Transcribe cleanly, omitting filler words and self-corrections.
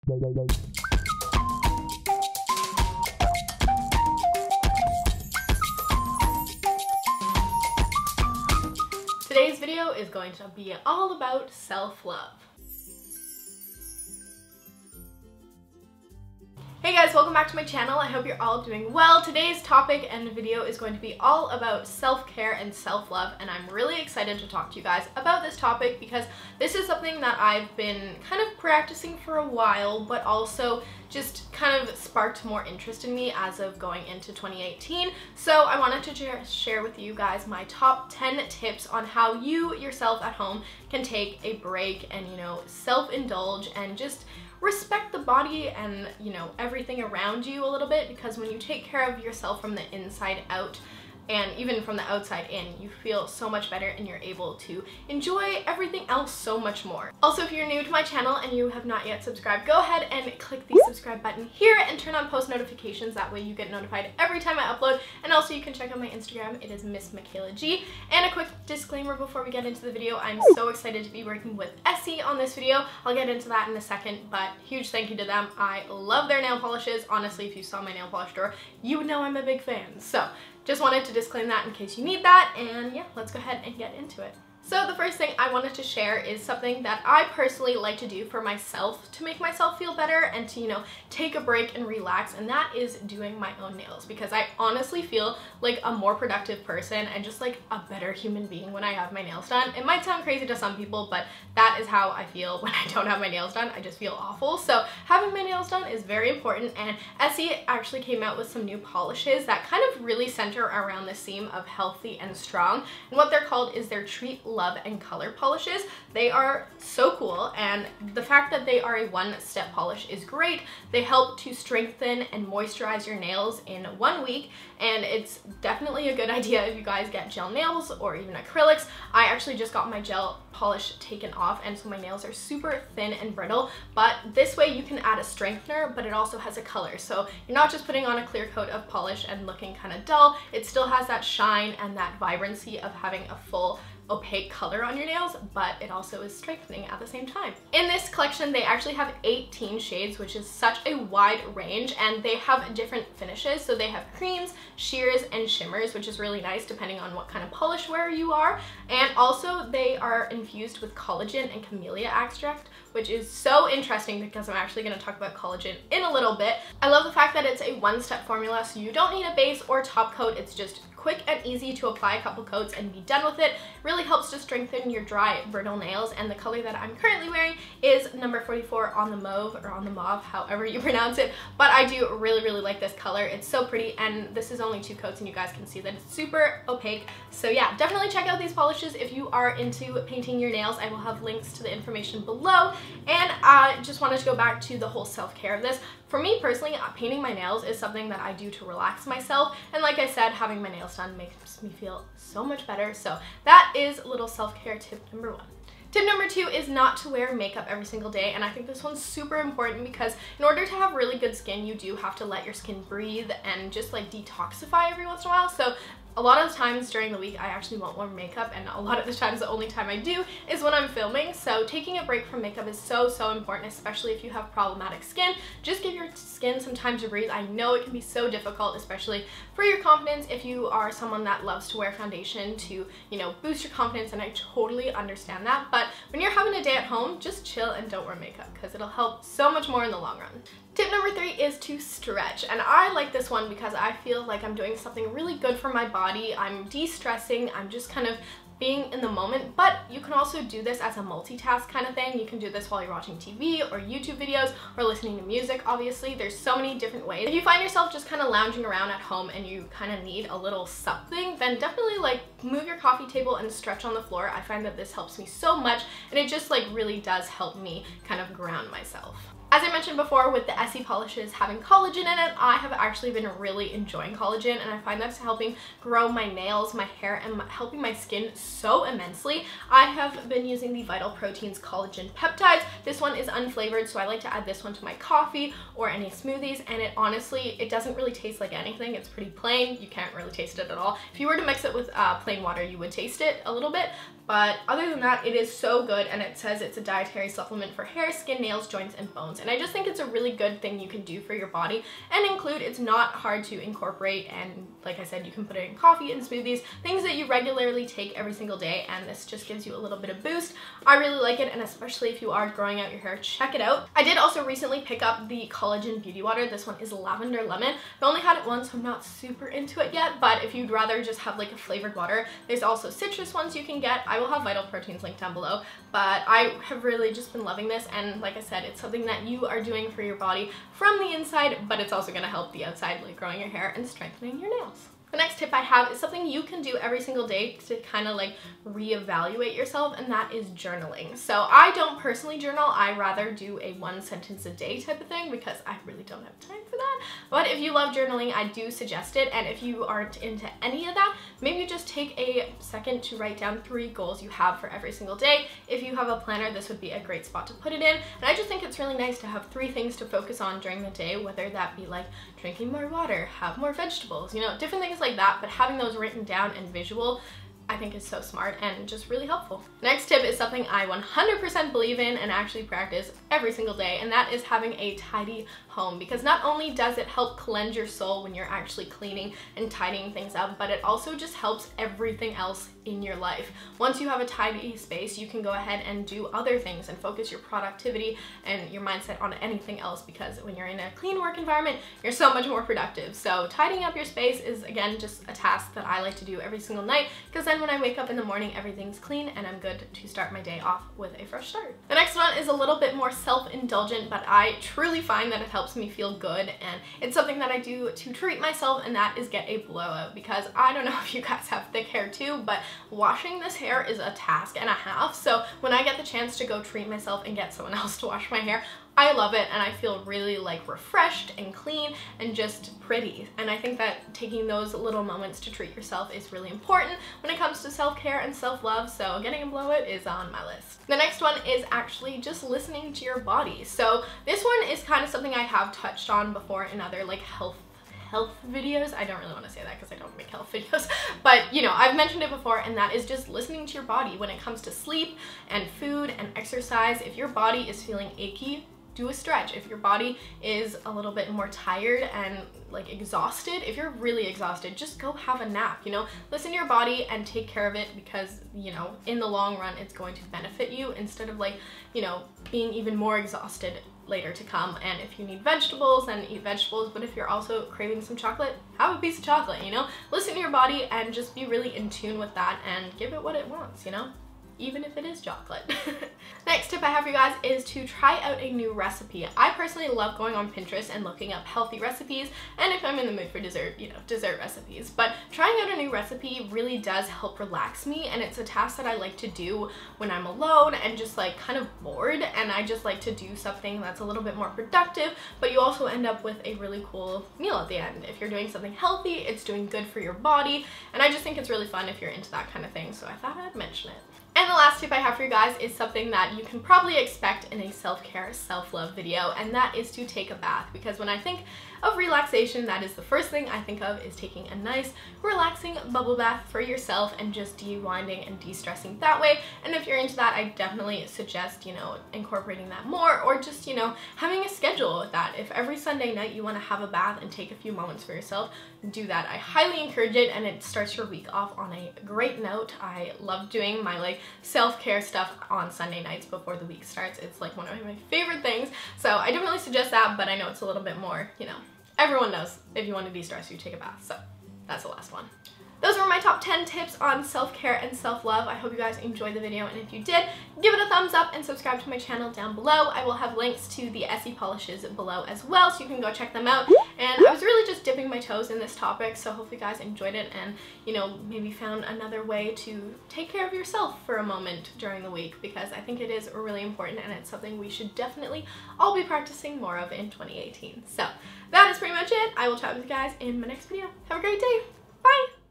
Today's video is going to be all about self-love. Hey guys, welcome back to my channel. I hope you're all doing well. Today's topic and video is going to be all about self-care and self-love, and I'm really excited to talk to you guys about this topic because this is something that I've been kind of practicing for a while, but also just kind of sparked more interest in me as of going into 2018. So I wanted to share with you guys my top 10 tips on how you yourself at home can take a break and, self-indulge and just respect the body and, everything around you a little bit, because when you take care of yourself from the inside out and even from the outside in, you feel so much better and you're able to enjoy everything else so much more. Also, if you're new to my channel and you have not yet subscribed, go ahead and click the subscribe button here and turn on post notifications. That way you get notified every time I upload. And also you can check out my Instagram. It is Miss Mikayla G. And a quick disclaimer before we get into the video, I'm so excited to be working with Essie on this video. I'll get into that in a second, but huge thank you to them. I love their nail polishes. Honestly, if you saw my nail polish store, you would know I'm a big fan. So just wanted to disclaim that in case you need that, and yeah, let's go ahead and get into it. So the first thing I wanted to share is something that I personally like to do for myself to make myself feel better and to, take a break and relax, and that is doing my own nails, because I honestly feel like a more productive person and just like a better human being when I have my nails done. It might sound crazy to some people, but that is how I feel when I don't have my nails done. I just feel awful. So having my nails done is very important, and Essie actually came out with some new polishes that kind of really center around the theme of healthy and strong, and what they're called is their Treat, Love, and Color polishes. They are so cool, and the fact that they are a one-step polish is great. They help to strengthen and moisturize your nails in 1 week, and it's definitely a good idea if you guys get gel nails or even acrylics. I actually just got my gel polish taken off, and so my nails are super thin and brittle, but this way you can add a strengthener, but it also has a color, so you're not just putting on a clear coat of polish and looking kind of dull. It still has that shine and that vibrancy of having a full opaque color on your nails, but it also is strengthening at the same time. In this collection, they actually have 18 shades, which is such a wide range, and they have different finishes. So they have creams, sheers, and shimmers, which is really nice depending on what kind of polish wearer you are. And also they are infused with collagen and camellia extract, which is so interesting because I'm actually going to talk about collagen in a little bit. I love the fact that it's a one-step formula, so you don't need a base or top coat. It's just quick and easy to apply a couple coats and be done with it. Really helps to strengthen your dry, brittle nails, and the color that I'm currently wearing is number 44 on the mauve, or on the mauve, however you pronounce it, but I do really like this color. It's so pretty, and this is only 2 coats, and you guys can see that it's super opaque. So yeah, definitely check out these polishes if you are into painting your nails. I will have links to the information below, and I just wanted to go back to the whole self-care of this. For me personally, painting my nails is something that I do to relax myself, and like I said, having my nails done makes me feel so much better. So that is a little self-care tip number 1. Tip number 2 is not to wear makeup every single day, and I think this one's super important because in order to have really good skin, you do have to let your skin breathe and just like detoxify every once in a while. So a lot of the times during the week I actually won't wear makeup, and a lot of the times the only time I do is when I'm filming. So taking a break from makeup is so important, especially if you have problematic skin. Just give your skin some time to breathe. I know it can be so difficult, especially for your confidence if you are someone that loves to wear foundation to, boost your confidence, and I totally understand that. But when you're having a day at home, just chill and don't wear makeup because it'll help so much more in the long run. Tip number 3 is to stretch, and I like this one because I feel like I'm doing something really good for my body. I'm de-stressing, I'm just kind of being in the moment, but you can also do this as a multitask kind of thing. You can do this while you're watching TV or YouTube videos or listening to music. Obviously, there's so many different ways. If you find yourself just kind of lounging around at home and you kind of need a little something, then definitely move your coffee table and stretch on the floor. I find that this helps me so much, and it just really does help me kind of ground myself. As I mentioned before, with the Essie polishes having collagen in it, I have actually been really enjoying collagen, and I find that's helping grow my nails, my hair, and helping my skin so immensely. I have been using the Vital Proteins collagen peptides. This one is unflavored, so I like to add this one to my coffee or any smoothies, and it honestly doesn't really taste like anything. It's pretty plain. You can't really taste it at all. If you were to mix it with plain water, you would taste it a little bit, but other than that, it is so good, and it says it's a dietary supplement for hair, skin, nails, joints, and bones. And I just think it's a really good thing you can do for your body and include. It's not hard to incorporate, and like I said, you can put it in coffee and smoothies, things that you regularly take every single day, and this just gives you a little bit of boost. I really like it, and especially if you are growing out your hair, check it out. I did also recently pick up the collagen beauty water. This one is lavender lemon. I only had it once, so I'm not super into it yet, but if you'd rather just have like a flavored water, there's also citrus ones you can get. I will have Vital Proteins linked down below, but I have really just been loving this, and like I said, it's something that you are doing for your body from the inside, but it's also going to help the outside, like growing your hair and strengthening your nails. The next tip I have is something you can do every single day to kind of like reevaluate yourself, and that is journaling. So I don't personally journal. I rather do a 1 sentence a day type of thing because I really don't have time for that. But if you love journaling, I do suggest it. And if you aren't into any of that, maybe just take a second to write down 3 goals you have for every single day. If you have a planner, this would be a great spot to put it in. And I just think it's really nice to have 3 things to focus on during the day, whether that be like drinking more water, have more vegetables, you know, different things like that. But having those written down and visual, I think is so smart and just really helpful. Next tip is something I 100% believe in and actually practice every single day, and that is having a tidy home, because not only does it help cleanse your soul when you're actually cleaning and tidying things up, but it also just helps everything else in your life. Once you have a tidy space, you can go ahead and do other things and focus your productivity and your mindset on anything else, because when you're in a clean work environment, you're so much more productive. So tidying up your space is, again, just a task that I like to do every single night, because then when I wake up in the morning, everything's clean and I'm good to start my day off with a fresh start. The next one is a little bit more self-indulgent, but I truly find that it helps me feel good, and it's something that I do to treat myself, and that is get a blowout. Because I don't know if you guys have thick hair too, but washing this hair is a task and a half. So when I get the chance to go treat myself and get someone else to wash my hair, I love it, and I feel really like refreshed and clean and just pretty. And I think that taking those little moments to treat yourself is really important when it comes to self-care and self-love, so getting a blowout is on my list. The next one is actually just listening to your body. So this one is kind of something I have touched on before in other like health videos. I don't really want to say that because I don't make health videos, but you know, I've mentioned it before, and that is just listening to your body when it comes to sleep and food and exercise. If your body is feeling achy, do a stretch. If your body is a little bit more tired and like exhausted, if you're really exhausted, just go have a nap, you know? Listen to your body and take care of it, because, you know, in the long run, it's going to benefit you instead of like, you know, being even more exhausted later to come. And if you need vegetables, then eat vegetables, but if you're also craving some chocolate, have a piece of chocolate, you know? Listen to your body and just be really in tune with that and give it what it wants, you know? Even if it is chocolate. Next tip I have for you guys is to try out a new recipe. I personally love going on Pinterest and looking up healthy recipes, and if I'm in the mood for dessert, you know, dessert recipes. But trying out a new recipe really does help relax me, and it's a task that I like to do when I'm alone and just like kind of bored, and I just like to do something that's a little bit more productive, but you also end up with a really cool meal at the end. If you're doing something healthy, it's doing good for your body, and I just think it's really fun if you're into that kind of thing, so I thought I'd mention it. And the last tip I have for you guys is something that you can probably expect in a self-care, self-love video, and that is to take a bath. Because when I think of relaxation, that is the first thing I think of, is taking a nice, relaxing bubble bath for yourself and just de-winding and de-stressing that way. And if you're into that, I definitely suggest, you know, incorporating that more, or just, you know, having a schedule with that. If every Sunday night you want to have a bath and take a few moments for yourself, do that. I highly encourage it, and it starts your week off on a great note. I love doing my like self-care stuff on Sunday nights before the week starts. It's like one of my favorite things. So I don't really suggest that, but I know it's a little bit more, you know, everyone knows if you want to de-stress, you take a bath. So that's the last one. Those were my top 10 tips on self-care and self-love. I hope you guys enjoyed the video, and if you did, give it a thumbs up and subscribe to my channel down below. I will have links to the Essie polishes below as well, so you can go check them out. And I was really just dipping my toes in this topic, so hopefully you guys enjoyed it and, you know, maybe found another way to take care of yourself for a moment during the week, because I think it is really important, and it's something we should definitely all be practicing more of in 2018. So that is pretty much it. I will chat with you guys in my next video. Have a great day. Bye!